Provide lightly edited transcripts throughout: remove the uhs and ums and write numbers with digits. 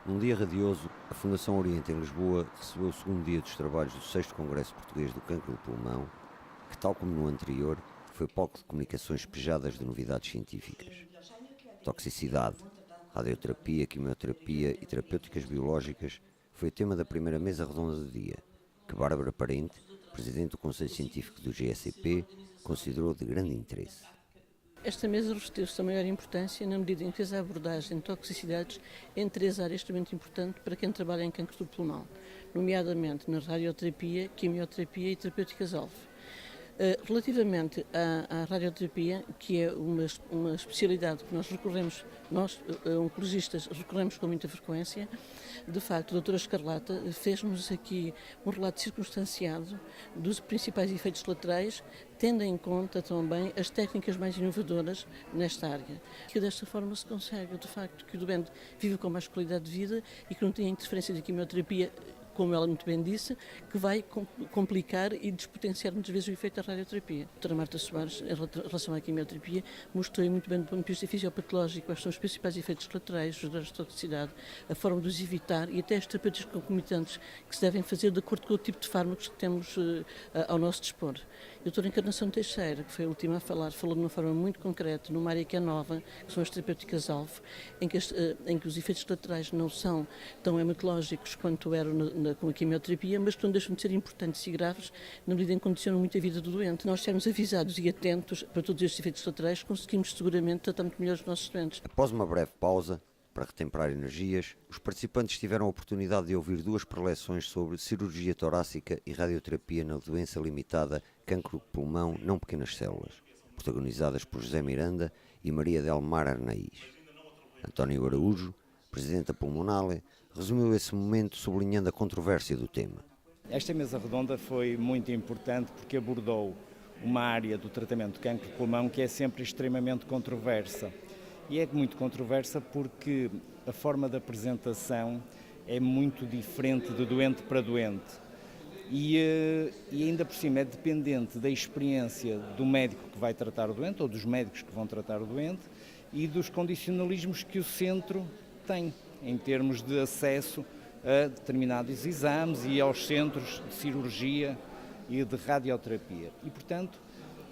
Num dia radioso, a Fundação Oriente em Lisboa recebeu o segundo dia dos trabalhos do 6º Congresso Português do Cancro do Pulmão, que, tal como no anterior, foi palco de comunicações espejadas de novidades científicas. Toxicidade, radioterapia, quimioterapia e terapêuticas biológicas foi o tema da primeira mesa redonda do dia, que Bárbara Parente, presidente do Conselho Científico do GSCP, considerou de grande interesse. Esta mesa revestiu-se a maior importância na medida em que fez a abordagem de toxicidades em três áreas extremamente importantes para quem trabalha em cancro do pulmão, nomeadamente na radioterapia, quimioterapia e terapêuticas-alvo. Relativamente à radioterapia, que é uma especialidade que nós oncologistas recorremos com muita frequência, de facto a doutora Escarlata fez-nos aqui um relato circunstanciado dos principais efeitos colaterais, tendo em conta também as técnicas mais inovadoras nesta área. Que desta forma se consegue, de facto, que o doente vive com mais qualidade de vida e que não tenha interferência da quimioterapia, como ela muito bem disse, que vai complicar e despotenciar muitas vezes o efeito da radioterapia. A doutora Marta Soares, em relação à quimioterapia, mostrou muito bem do ponto de vista fisiopatológico quais são os principais efeitos colaterais, os danos de toxicidade, a forma de os evitar e até as terapêuticas concomitantes que se devem fazer de acordo com o tipo de fármacos que temos ao nosso dispor. A doutora Encarnação Teixeira, que foi a última a falar, falou de uma forma muito concreta, numa área que é nova, que são as terapêuticas-alvo, em que os efeitos colaterais não são tão hematológicos quanto eram com a quimioterapia, mas que não deixam de ser importantes e graves na medida em que condicionam muito a vida do doente. Nós sermos avisados e atentos para todos estes efeitos colaterais, conseguimos seguramente tratar muito melhor os nossos doentes. Após uma breve pausa, para retemperar energias, os participantes tiveram a oportunidade de ouvir duas preleções sobre cirurgia torácica e radioterapia na doença limitada cancro do pulmão não pequenas células, protagonizadas por José Miranda e Maria del Mar Arnaís. António Araújo, presidente da Pulmonale, resumiu esse momento sublinhando a controvérsia do tema. Esta mesa redonda foi muito importante porque abordou uma área do tratamento de cancro de pulmão que é sempre extremamente controversa. E é muito controversa porque a forma de apresentação é muito diferente de doente para doente. E ainda por cima é dependente da experiência do médico que vai tratar o doente, ou dos médicos que vão tratar o doente, e dos condicionalismos que o centro tem, em termos de acesso a determinados exames e aos centros de cirurgia e de radioterapia. E, portanto,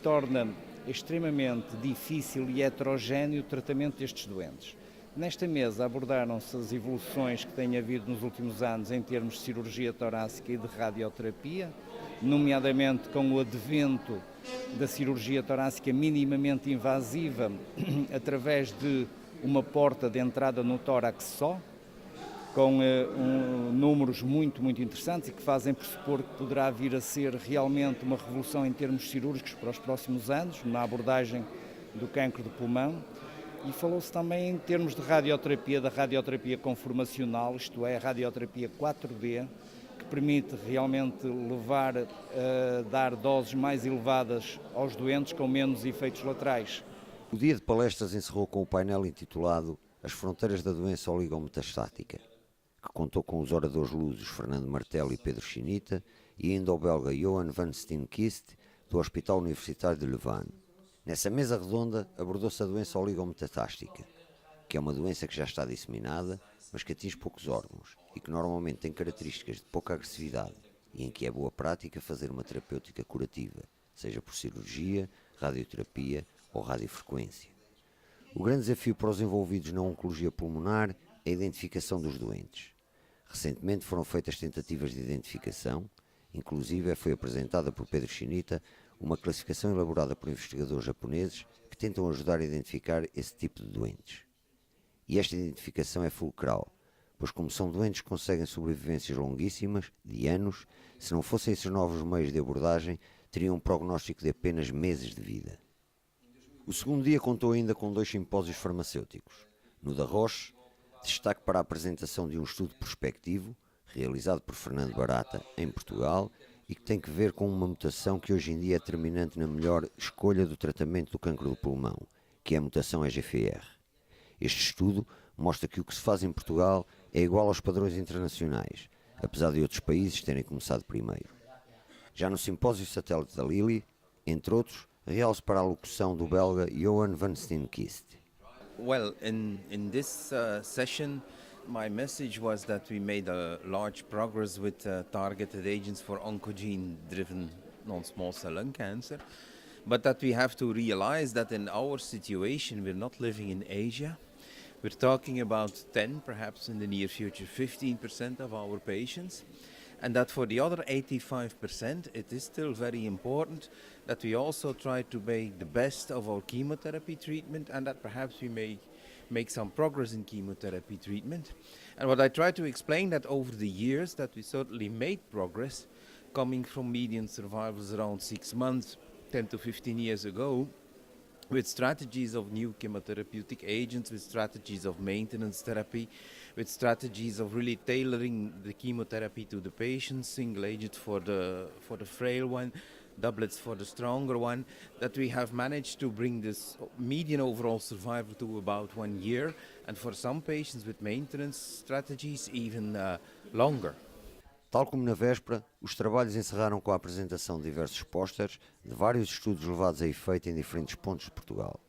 torna extremamente difícil e heterogéneo o tratamento destes doentes. Nesta mesa abordaram-se as evoluções que têm havido nos últimos anos em termos de cirurgia torácica e de radioterapia, nomeadamente com o advento da cirurgia torácica minimamente invasiva através de uma porta de entrada no tórax só, com números muito interessantes e que fazem pressupor que poderá vir a ser realmente uma revolução em termos cirúrgicos para os próximos anos, na abordagem do cancro do pulmão. E falou-se também em termos de radioterapia, da radioterapia conformacional, isto é, a radioterapia 4D, que permite realmente levar a dar doses mais elevadas aos doentes com menos efeitos laterais. O dia de palestras encerrou com o painel intitulado As Fronteiras da Doença Oligometastática, que contou com os oradores lusos Fernando Martel e Pedro Chinita e ainda o belga Johan van Steenkist, do Hospital Universitário de Leuven. Nessa mesa redonda abordou-se a doença oligometastática, que é uma doença que já está disseminada, mas que atinge poucos órgãos e que normalmente tem características de pouca agressividade e em que é boa prática fazer uma terapêutica curativa, seja por cirurgia, radioterapia ou radiofrequência. O grande desafio para os envolvidos na oncologia pulmonar é a identificação dos doentes. Recentemente foram feitas tentativas de identificação, inclusive foi apresentada por Pedro Chinita uma classificação elaborada por investigadores japoneses que tentam ajudar a identificar esse tipo de doentes. E esta identificação é fulcral, pois como são doentes que conseguem sobrevivências longuíssimas, de anos, se não fossem esses novos meios de abordagem, teriam um prognóstico de apenas meses de vida. O segundo dia contou ainda com 2 simpósios farmacêuticos. No da Roche, destaque para a apresentação de um estudo prospectivo, realizado por Fernando Barata, em Portugal, e que tem que ver com uma mutação que hoje em dia é determinante na melhor escolha do tratamento do cancro do pulmão, que é a mutação EGFR. Este estudo mostra que o que se faz em Portugal é igual aos padrões internacionais, apesar de outros países terem começado primeiro. Já no simpósio satélite da Lilly, entre outros, realce para a locução do belga Johan van Steenkist. Well, in this session, My message was that we made a large progress with targeted agents for oncogene-driven non-small cell lung cancer, but that we have to realize that in our situation, we're not living in Asia. We're talking about 10, perhaps in the near future, 15% of our patients. And that for the other 85%, it is still very important that we also try to make the best of our chemotherapy treatment, and that perhaps we may make some progress in chemotherapy treatment. And what I try to explain that over the years that we certainly made progress, coming from median survivals around 6 months 10 to 15 years ago, with strategies of new chemotherapeutic agents, with strategies of maintenance therapy, with strategies of really tailoring the chemotherapy to the patient, single agent for the frail one, doublets for the stronger one, that we have managed to bring this median overall survival to about 1 year, and for some patients with maintenance strategies even longer. Tal como na véspera, os trabalhos encerraram com a apresentação de diversos pósteres de vários estudos levados a efeito em diferentes pontos de Portugal.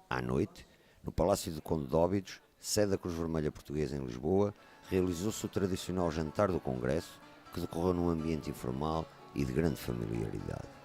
À noite, no Palácio do Conde de Óbidos, sede da Cruz Vermelha Portuguesa em Lisboa, realizou-se o tradicional jantar do Congresso, que decorreu num ambiente informal e de grande familiaridade.